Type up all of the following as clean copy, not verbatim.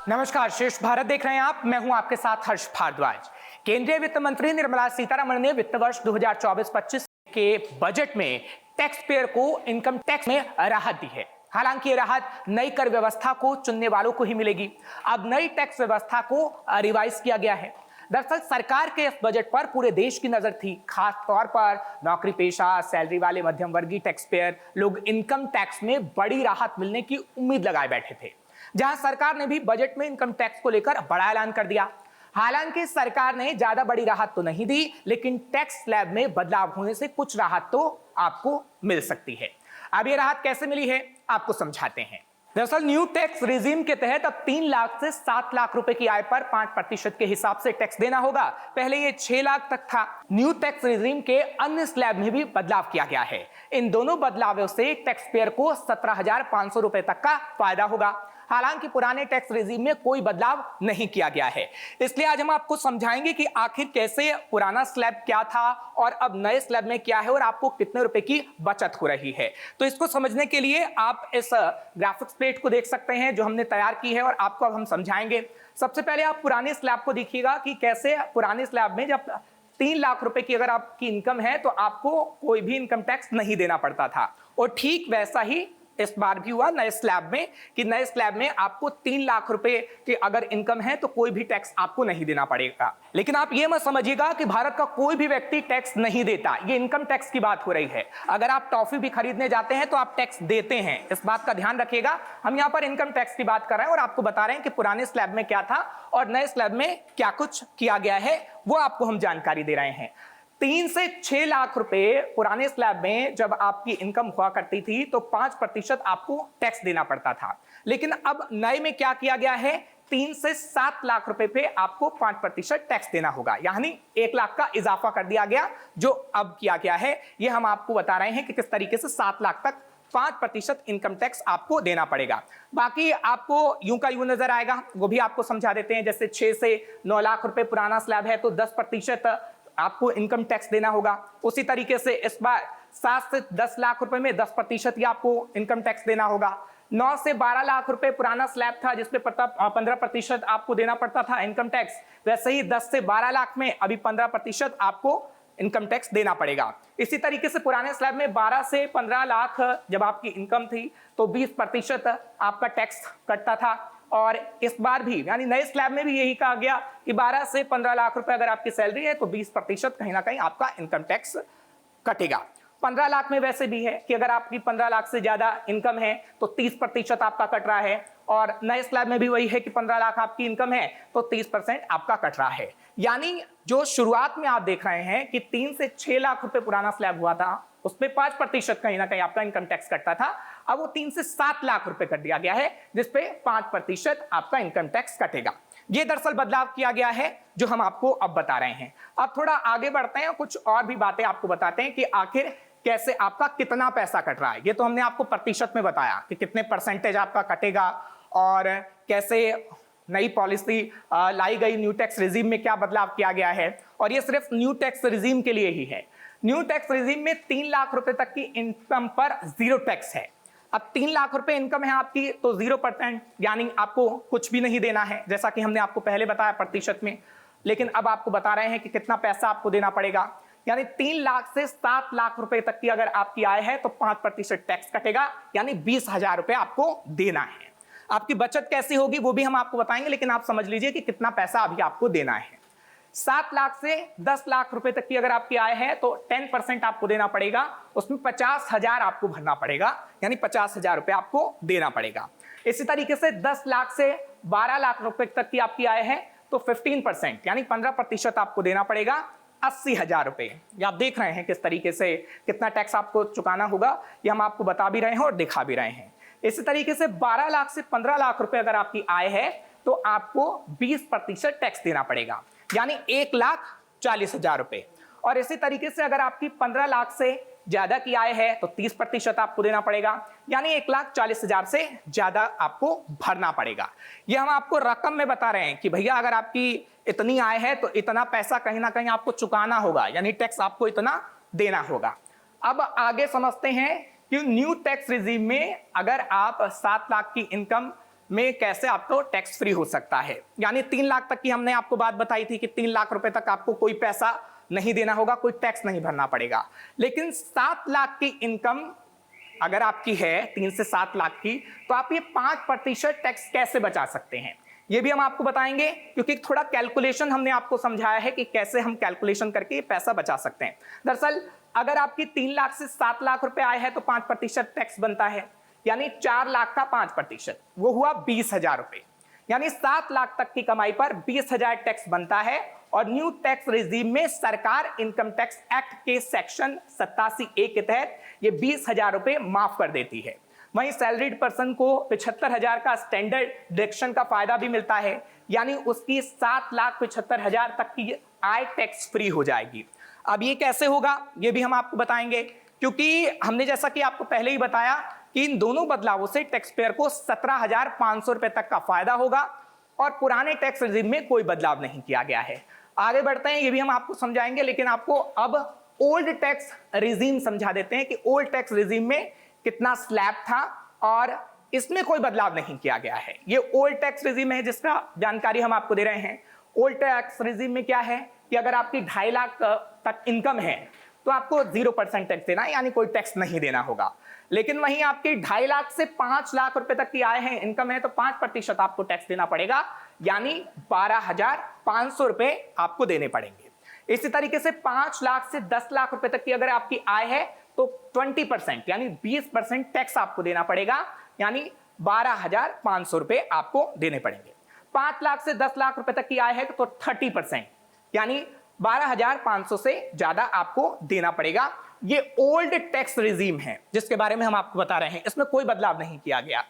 नमस्कार, श्रेष्ठ भारत देख रहे हैं आप। मैं हूं आपके साथ हर्ष भारद्वाज। केंद्रीय वित्त मंत्री निर्मला सीतारमण ने वित्त वर्ष 2024-25 के बजट में टैक्स पेयर को इनकम टैक्स में राहत दी है। हालांकि ये राहत नई कर व्यवस्था को चुनने वालों को ही मिलेगी। अब नई टैक्स व्यवस्था को रिवाइज किया गया है। दरअसल सरकार के इस बजट पर पूरे देश की नजर थी। खास तौर पर नौकरी पेशा, सैलरी वाले मध्यम वर्गीय टैक्स पेयर लोग इनकम टैक्स में बड़ी राहत मिलने की उम्मीद लगाए बैठे थे। जहां सरकार ने भी बजट में इनकम टैक्स को लेकर बड़ा ऐलान कर दिया। हालांकि सरकार ने ज्यादा बड़ी राहत तो नहीं दी, लेकिन टैक्स स्लैब में बदलाव होने से कुछ राहत तो आपको मिल सकती है। अब ये राहत कैसे मिली है, आपको समझाते हैं। दरअसल न्यू टैक्स रिजीम के तहत अब 3 लाख से 7 लाख रुपए की आय पर 5% के हिसाब से टैक्स देना होगा। पहले ये 6 लाख तक था। न्यू टैक्स रिजीम के अन्य स्लैब में भी बदलाव किया गया है। इन दोनों बदलावों से टैक्स पेयर को 17,500 रुपए तक का फायदा होगा। हालांकि पुराने टैक्स रिजीम में कोई बदलाव नहीं किया गया है। इसलिए आज हम आपको समझाएंगे कि आखिर कैसे पुराना स्लैब क्या था और अब नए स्लैब में क्या है और आपको कितने रुपए की बचत हो रही है। तो इसको समझने के लिए आप इस ग्राफिक्स प्लेट को देख सकते हैं जो हमने तैयार की है और आपको अब हम समझाएंगे। सबसे पहले आप पुराने स्लैब को देखिएगा कि कैसे पुराने स्लैब में जब 3 लाख रुपए की अगर आपकी इनकम है तो आपको कोई भी इनकम टैक्स नहीं देना पड़ता था। और ठीक वैसा ही इस बार भी हुआ नए स्लैब में कि नए स्लैब में आपको 3 लाख रुपए की अगर इनकम है तो कोई भी टैक्स आपको नहीं देना पड़ेगा। लेकिन आप ये मत समझिएगा कि भारत का कोई भी व्यक्ति टैक्स नहीं देता। ये इनकम टैक्स की बात हो रही है। अगर आप टॉफी भी खरीदने जाते हैं तो आप टैक्स देते हैं, इस बात का ध्यान रखिएगा। हम यहाँ पर इनकम टैक्स की बात कर रहे हैं और आपको बता रहे हैं कि पुराने स्लैब में क्या था और नए स्लैब में क्या कुछ किया गया है, वो आपको हम जानकारी दे रहे हैं। 3 से 6 लाख रुपए पुराने स्लैब में जब आपकी इनकम हुआ करती थी तो 5% आपको टैक्स देना पड़ता था। लेकिन अब नए में क्या किया गया है, 3 से 7 लाख रुपए पे आपको 5% टैक्स देना होगा, यानी 1 लाख का इजाफा कर दिया गया। जो अब किया गया है ये हम आपको बता रहे हैं कि किस तरीके से 7 लाख तक 5% इनकम टैक्स आपको देना पड़ेगा। बाकी आपको यूं का यूं नजर आएगा, वो भी आपको समझा देते हैं। जैसे 6 से 9 लाख रुपए पुराना स्लैब है तो 10% आपको इनकम टैक्स देना होगा। उसी तरीके से इस बार 7 से 10 लाख रुपए में 10% ही आपको इनकम टैक्स देना होगा। 9 से 12 लाख रुपए पुराना स्लैब था जिसपे 15% आपको देना पड़ता था इनकम टैक्स। वैसे ही 10 से 12 लाख में अभी 15% आपको इनकम टैक्स देना पड़ेगा। इसी तरीके से पुराने स्लैब में 12 से 15 लाख जब आपकी इनकम थी तो 20% आपका टैक्स कटता था। और इस बार भी यानी नए स्लैब में भी यही कहा गया कि 12 से 15 लाख रुपए अगर आपकी सैलरी है तो 20% कहीं ना कहीं आपका इनकम टैक्स कटेगा। 15 लाख में वैसे भी है कि अगर आपकी 15 लाख से ज्यादा इनकम है तो 30% आपका कट रहा है। और नए स्लैब में भी वही है कि 15 लाख आपकी इनकम है तो 30% आपका कट रहा है। यानी जो शुरुआत में आप देख रहे हैं कि 3 से 6 लाख रुपए पुराना स्लैब हुआ था उसमें 5% कहीं ना कहीं आपका इनकम टैक्स कटता था। अब वो 3 से 7 लाख रुपए कर दिया गया है जिसपे 5% आपका इनकम टैक्स कटेगा। ये दरअसल बदलाव किया गया है जो हम आपको अब बता रहे हैं। अब थोड़ा आगे बढ़ते हैं और कुछ और भी बातें आपको बताते हैं कि आखिर कैसे आपका कितना पैसा कट रहा है। ये तो हमने आपको प्रतिशत में बताया कि कितने परसेंटेज आपका कटेगा और कैसे नई पॉलिसी लाई गई, न्यू टैक्स रिजीम में क्या बदलाव किया गया है। और ये सिर्फ न्यू टैक्स रिजीम के लिए ही है। न्यू टैक्स रिजीम में 3 लाख रुपए तक की इनकम पर 0 टैक्स है। अब 3 लाख रुपए इनकम है आपकी तो 0% यानी आपको कुछ भी नहीं देना है, जैसा कि हमने आपको पहले बताया प्रतिशत में। लेकिन अब आपको बता रहे हैं कि कितना पैसा आपको देना पड़ेगा। यानी 3 लाख से 7 लाख रुपए तक की अगर आपकी आय है तो 5% टैक्स कटेगा, यानी 20,000 रुपए आपको देना है। आपकी बचत कैसी होगी वो भी हम आपको बताएंगे, लेकिन आप समझ लीजिए कि कितना पैसा अभी आपको देना है। 7 लाख से 10 लाख रुपए तक की अगर आपकी आय है तो 10% आपको देना पड़ेगा। उसमें 50,000 आपको भरना पड़ेगा, यानी 50,000 रुपए आपको देना पड़ेगा। इसी तरीके से 10 लाख से 12 लाख रुपए तक की आपकी आय है तो 15% यानी 15% आपको देना पड़ेगा, 80,000 रुपए। ये आप देख रहे हैं किस तरीके से कितना टैक्स आपको चुकाना होगा, ये हम आपको बता भी रहे हैं और दिखा भी रहे हैं। इसी तरीके से 12 लाख से 15 लाख रुपए अगर आपकी आय है तो आपको 20% टैक्स देना पड़ेगा, यानी 1,40,000 रुपए। और इसी तरीके से अगर आपकी 15 लाख से ज्यादा की आय है तो 30% आपको देना पड़ेगा, यानी 1,40,000 से ज्यादा आपको भरना पड़ेगा। ये हम आपको रकम में बता रहे हैं कि भैया अगर आपकी इतनी आय है तो इतना पैसा कहीं ना कहीं आपको चुकाना होगा, यानी टैक्स आपको इतना देना होगा। अब आगे समझते हैं कि न्यू टैक्स रिजीम में अगर आप 7 लाख की इनकम में कैसे आपको टैक्स फ्री हो सकता है। यानी 3 लाख तक की हमने आपको बात बताई थी कि 3 लाख रुपए तक आपको कोई पैसा नहीं देना होगा, कोई टैक्स नहीं भरना पड़ेगा। लेकिन 7 लाख की इनकम अगर आपकी है 3 से 7 लाख की, तो आप ये 5% टैक्स कैसे बचा सकते हैं, ये भी हम आपको बताएंगे, क्योंकि थोड़ा कैलकुलेशन हमने आपको समझाया है कि कैसे हम कैलकुलेशन करके पैसा बचा सकते हैं। दरअसल अगर आपकी 3 लाख से 7 लाख रुपए आए हैं तो 5% टैक्स बनता है, यानी 4 लाख का 5%, वो हुआ 20,000 रुपए। यानी 7 लाख तक की कमाई पर 20,000 टैक्स बनता है। और न्यू टैक्स रेजिम में सरकार इनकम टैक्स एक्ट के सेक्शन 87A के तहत ये 20,000 रुपए माफ कर देती है। वहीं सैलरीड पर्सन को 75,000 का स्टैंडर्ड डिडक्शन का फायदा भी मिलता है, यानी उसकी 7,75,000 तक की आय टैक्स फ्री हो जाएगी। अब ये कैसे होगा ये भी हम आपको बताएंगे, क्योंकि हमने जैसा कि आपको पहले ही बताया कि इन दोनों बदलावों से टैक्स पेयर को 17,500 रुपए तक का फायदा होगा और पुराने टैक्स रेजिम में कोई बदलाव नहीं किया गया है। आगे बढ़ते हैं, ये भी हम आपको समझाएंगे, लेकिन आपको अब ओल्ड टैक्स रेजिम समझा देते हैं कि ओल्ड टैक्स रेजिम में कितना स्लैब था और इसमें कोई बदलाव नहीं किया गया है। ये ओल्ड टैक्स रेजिम है जिसका जानकारी हम आपको दे रहे हैं। ओल्ड टैक्स रेजिम में क्या है कि अगर आपकी 2.5 लाख तक इनकम है तो आपको 0% टैक्स देना है, यानी कोई टैक्स नहीं देना होगा। लेकिन वहीं आपकी 2.5 लाख से 5 लाख रुपए तक की आय है, इनकम है, तो 5% आपको टैक्स देना पड़ेगा, यानी 12,500 रुपए आपको देने पड़ेंगे। इसी तरीके से 5 लाख से 10 लाख रुपए तक की अगर आपकी आय है तो 20% यानी 20% टैक्स आपको देना पड़ेगा, यानी 12,500 रुपए आपको देने पड़ेंगे। 5 लाख से 10 लाख रुपए तक की आय है तो 30% यानी 12,500 से ज्यादा आपको देना पड़ेगा। ये ओल्ड टैक्स रेजिम है जिसके बारे में हम आपको बता रहे हैं, इसमें कोई बदलाव नहीं किया गया।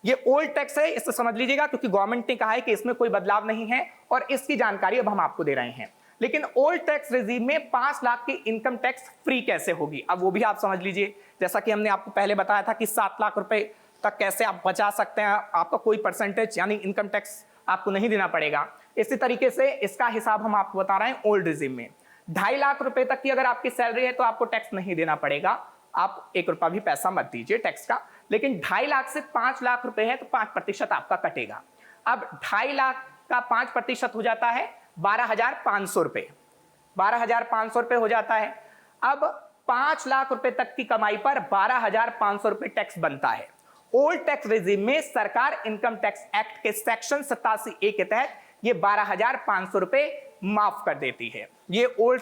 ये ओल्ड टैक्स है, इससे समझ लीजिएगा, क्योंकि गवर्नमेंट ने कहा है कि इसमें कोई बदलाव नहीं है और इसकी जानकारी अब हम आपको दे रहे हैं। लेकिन ओल्ड टैक्स रेजिम में 5 लाख की इनकम टैक्स फ्री कैसे होगी, अब वो भी आप समझ लीजिए। जैसा कि हमने आपको पहले बताया था कि 7 लाख रुपए तक कैसे आप बचा सकते हैं, आपका कोई परसेंटेज यानी इनकम टैक्स आपको नहीं देना पड़ेगा। इसी तरीके से इसका हिसाब हम आपको बता रहे हैं ओल्ड रेजिम में। 2.5 लाख रुपए तक की अगर आपकी सैलरी है तो आपको टैक्स नहीं देना पड़ेगा, आप 1 रुपया भी पैसा मत दीजिए टैक्स का। लेकिन 2.5 लाख से 5 लाख रुपए है तो 5% आपका कटेगा। अब 2.5 लाख का 5% हो जाता है 12,500 रुपए, 12,500 रुपए हो जाता है। अब 5 लाख रुपए तक की कमाई पर 12,500 रुपए टैक्स बनता है। ओल्ड टैक्स रेजिम में सरकार इनकम टैक्स एक्ट के सेक्शन 87A के तहत ये 12,500 रुपए माफ कर देती है। ये ओल्ड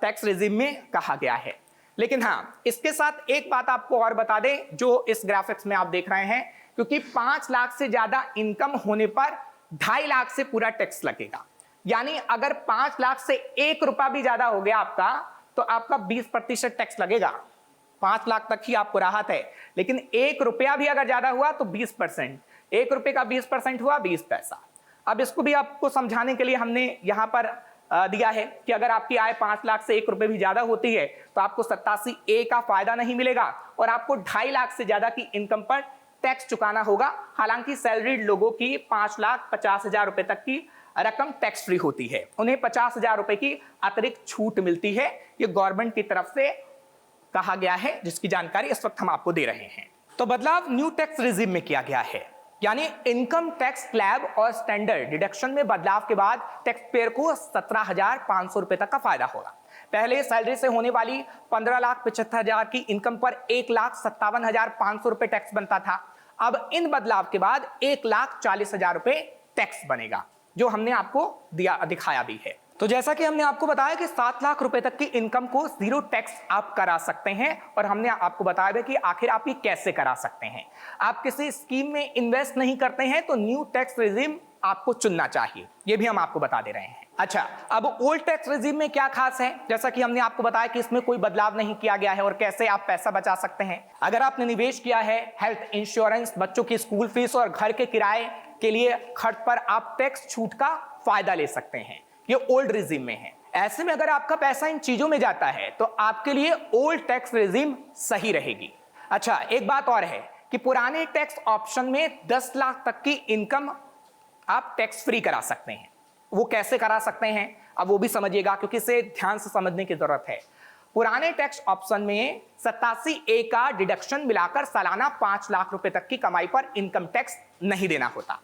टैक्स रेजिम में कहा गया है। लेकिन हाँ, इसके साथ एक बात आपको और बता दें जो इस ग्राफिक्स में आप देख रहे हैं, क्योंकि 5 लाख से ज्यादा इनकम होने पर 2.5 लाख से पूरा टैक्स लगेगा। यानी अगर 5 लाख से 1 रुपया भी ज्यादा हो गया आपका तो आपका 20% टैक्स लगेगा। 5 लाख तक ही आपको राहत है, लेकिन 1 रुपया भी अगर ज्यादा हुआ तो 20%, 1 रुपये का 20% हुआ 20 पैसा। अब इसको भी आपको समझाने के लिए हमने यहां पर दिया है कि अगर आपकी आय 5 लाख से 1 रुपये भी ज्यादा होती है तो आपको 87A का फायदा नहीं मिलेगा और आपको 2.5 लाख से ज्यादा की इनकम पर टैक्स चुकाना होगा। हालांकि सैलरीड लोगों की 5,50,000 रुपए तक की रकम टैक्स फ्री होती है, उन्हें 50,000 रुपए की अतिरिक्त छूट मिलती है। ये गवर्नमेंट की तरफ से कहा गया है, जिसकी जानकारी इस वक्त हम आपको दे रहे हैं। तो बदलाव न्यू टैक्स रेजिम में किया गया है, यानी इनकम टैक्स स्लैब और स्टैंडर्ड डिडक्शन में बदलाव के बाद टैक्स पेयर को 17,500 रुपए तक का फायदा होगा। पहले सैलरी से होने वाली 15,75,000 की इनकम पर 1,57,500 रुपए टैक्स बनता था। अब इन बदलाव के बाद 1,40,000 रुपए टैक्स बनेगा, जो हमने आपको दिखाया भी है। तो जैसा कि हमने आपको बताया कि 7 लाख रुपए तक की इनकम को 0 टैक्स आप करा सकते हैं, और हमने आपको बताया भी कि आखिर आप ये कैसे करा सकते हैं। आप किसी स्कीम में इन्वेस्ट नहीं करते हैं तो न्यू टैक्स रेजिम आपको चुनना चाहिए, ये भी हम आपको बता दे रहे हैं। अच्छा, अब ओल्ड टैक्स रेजिम में क्या खास है, जैसा कि हमने आपको बताया कि इसमें कोई बदलाव नहीं किया गया है और कैसे आप पैसा बचा सकते हैं। अगर आपने निवेश किया है, हेल्थ इंश्योरेंस, बच्चों की स्कूल फीस और घर के किराए के लिए खर्च पर आप टैक्स छूट का फायदा ले सकते हैं। ये ओल्ड रेजिम में है। ऐसे में अगर आपका पैसा इन चीजों में जाता है तो आपके लिए ओल्ड टैक्स रेजिम सही रहेगी। अच्छा, एक बात और है कि पुराने टैक्स ऑप्शन में 10 लाख तक की इनकम आप टैक्स फ्री करा सकते हैं। वो कैसे करा सकते हैं अब वो भी समझिएगा, क्योंकि इसे ध्यान से समझने की जरूरत है। पुराने टैक्स ऑप्शन में 87A का डिडक्शन मिलाकर सालाना 5 लाख रुपए तक की कमाई पर इनकम टैक्स नहीं देना होता।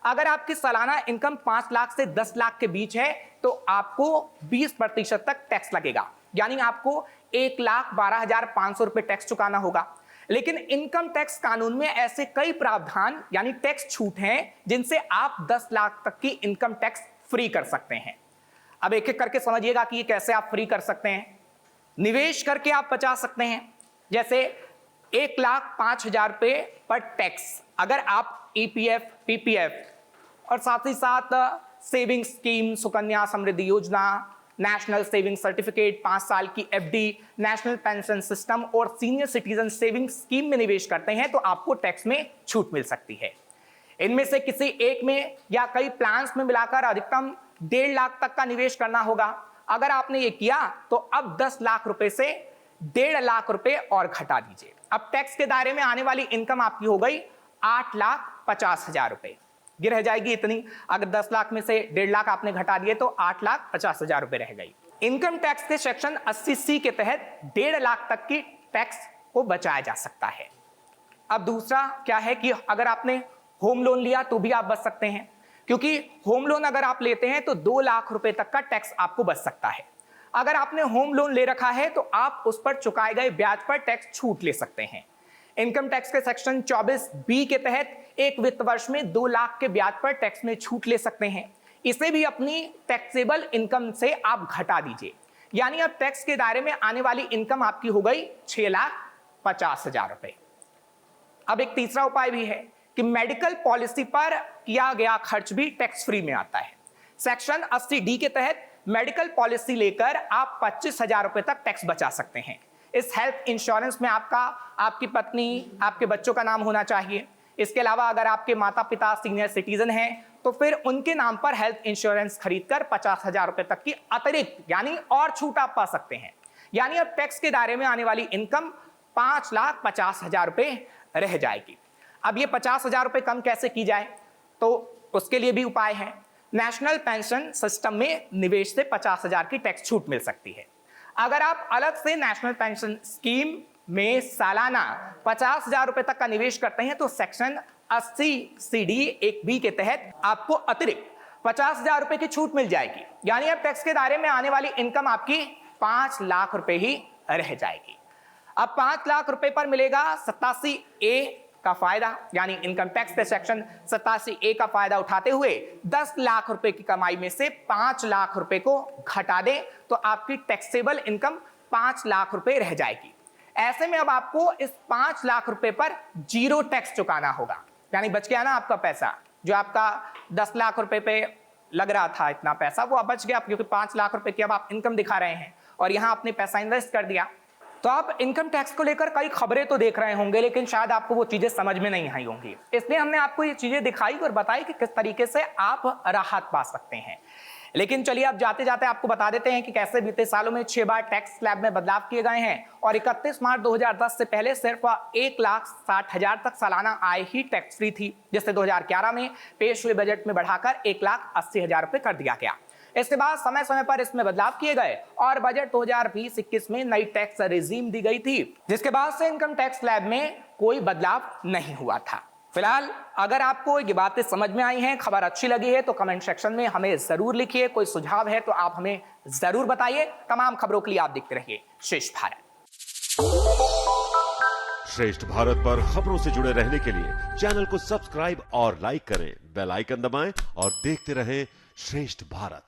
अगर आपकी सालाना इनकम 5 लाख से 10 लाख के बीच है तो आपको 20% तक टैक्स लगेगा, यानी आपको 1,12,500 रुपए टैक्स चुकाना होगा। लेकिन इनकम टैक्स कानून में ऐसे कई प्रावधान यानी टैक्स छूट हैं जिनसे आप 10 लाख तक की इनकम टैक्स फ्री कर सकते हैं। अब एक एक करके समझिएगा कि ये कैसे आप फ्री कर सकते हैं। निवेश करके आप बचा सकते हैं, जैसे 1,05,000 रुपए पर टैक्स अगर आप EPF, PPF और साथ ही साथ सेविंग स्कीम, सुकन्या समृद्धि योजना, नेशनल सेविंग सर्टिफिकेट, 5 साल की FD, नेशनल पेंशन सिस्टम और सीनियर सिटीजन सेविंग स्कीम में निवेश करते हैं तो आपको टैक्स में छूट मिल सकती है। इनमें से किसी एक में या कई प्लान्स में मिलाकर अधिकतम 1.5 लाख तक का निवेश करना होगा। अगर आपने ये किया तो अब 10 लाख रुपए से 1.5 लाख रुपए और घटा दीजिए। अब टैक्स के दायरे में आने वाली इनकम आपकी हो गई 8,50,000 रुपए। ये रह जाएगी इतनी। अगर 10 लाख में से 1.5 लाख आपने घटा दिए तो 8,50,000 रुपए रह गई। इनकम टैक्स के सेक्शन 80C के तहत 1.5 लाख तक की टैक्स को बचाया जा सकता है। अब दूसरा क्या है कि अगर आपने होम लोन लिया तो भी आप बच सकते हैं, क्योंकि होम लोन अगर आप लेते हैं तो 2 लाख रुपए तक का टैक्स आपको बच सकता है। अगर आपने होम लोन ले रखा है तो आप उस पर चुकाए गए ब्याज पर टैक्स छूट ले सकते हैं। इनकम टैक्स के सेक्शन 24B के तहत एक वित्त वर्ष में 2 लाख के ब्याज पर टैक्स में छूट ले सकते हैं। इसे भी अपनी टैक्सेबल इनकम से आप घटा दीजिए, यानी अब टैक्स के दायरे में आने वाली इनकम आपकी हो गई 6,50,000 रुपए। अब एक तीसरा उपाय भी है कि मेडिकल पॉलिसी पर किया गया खर्च भी टैक्स फ्री में आता है। सेक्शन 80D के तहत मेडिकल पॉलिसी लेकर आप 25,000 रुपए तक टैक्स बचा सकते हैं। इस हेल्थ इंश्योरेंस में आपका, आपकी पत्नी, आपके बच्चों का नाम होना चाहिए। इसके अलावा अगर आपके माता पिता सीनियर सिटीजन हैं तो फिर उनके नाम पर हेल्थ इंश्योरेंस खरीदकर 50,000 रुपए तक की अतिरिक्त यानी और छूट आप पा सकते हैं। यानी अब टैक्स के दायरे में आने वाली इनकम 5,50,000 रुपए रह जाएगी। अब ये 50,000 रुपए कम कैसे की जाए, तो उसके लिए भी उपाय है। नेशनल पेंशन सिस्टम में निवेश से 50,000 की टैक्स छूट मिल सकती है। अगर आप अलग से नेशनल पेंशन स्कीम में सालाना 50,000 रुपए तक का निवेश करते हैं तो सेक्शन 80CD1B के तहत आपको अतिरिक्त 50,000 रुपए की छूट मिल जाएगी। यानी अब टैक्स के दायरे में आने वाली इनकम आपकी 5 लाख रुपए ही रह जाएगी। अब 5 लाख रुपए पर मिलेगा 87A का फायदा, यानी इनकम टैक्स के सेक्शन 87A का फायदा उठाते हुए 10 लाख रुपए की कमाई में से 5 लाख रुपए को घटा दें तो आपकी टैक्सेबल इनकम 5 लाख रुपए रह जाएगी। ऐसे में अब आपको इस 5 लाख रुपए पर 0 टैक्स चुकाना होगा, यानी बच गया ना आपका पैसा। जो आपका 10 लाख रुपए पे लग रहा था इतना पैसा, वो अब बच गया, क्योंकि 5 लाख रुपए की अब आप इनकम दिखा रहे हैं और यहां आपने पैसा इन्वेस्ट कर दिया। तो आप इनकम टैक्स को लेकर कई खबरें तो देख रहे होंगे, लेकिन शायद आपको वो चीजें समझ में नहीं आई होंगी। इसलिए हमने आपको ये चीजें दिखाई और बताई कि किस तरीके से आप राहत पा सकते हैं। लेकिन चलिए अब जाते जाते आपको बता देते हैं कि कैसे बीते सालों में 6 बार टैक्स स्लैब में बदलाव किए गए हैं और 31 मार्च 2010 से पहले सिर्फ 1,60,000 तक सालाना आय ही टैक्स फ्री थी, जिससे 2011 में पेश हुए बजट में बढ़ाकर 1,80,000 रुपए कर दिया गया। इसके बाद समय समय पर इसमें बदलाव किए गए और बजट 2020-21 में नई टैक्स रेजिम दी गई थी, जिसके बाद से इनकम टैक्स स्लैब में कोई बदलाव नहीं हुआ था। फिलहाल अगर आपको ये बातें समझ में आई हैं, खबर अच्छी लगी है तो कमेंट सेक्शन में हमें जरूर लिखिए। कोई सुझाव है तो आप हमें जरूर बताइए। तमाम खबरों के लिए आप देखते रहिए श्रेष्ठ भारत। श्रेष्ठ भारत पर खबरों से जुड़े रहने के लिए चैनल को सब्सक्राइब और लाइक करें, बेल आइकन दबाएं और देखते रहें श्रेष्ठ भारत।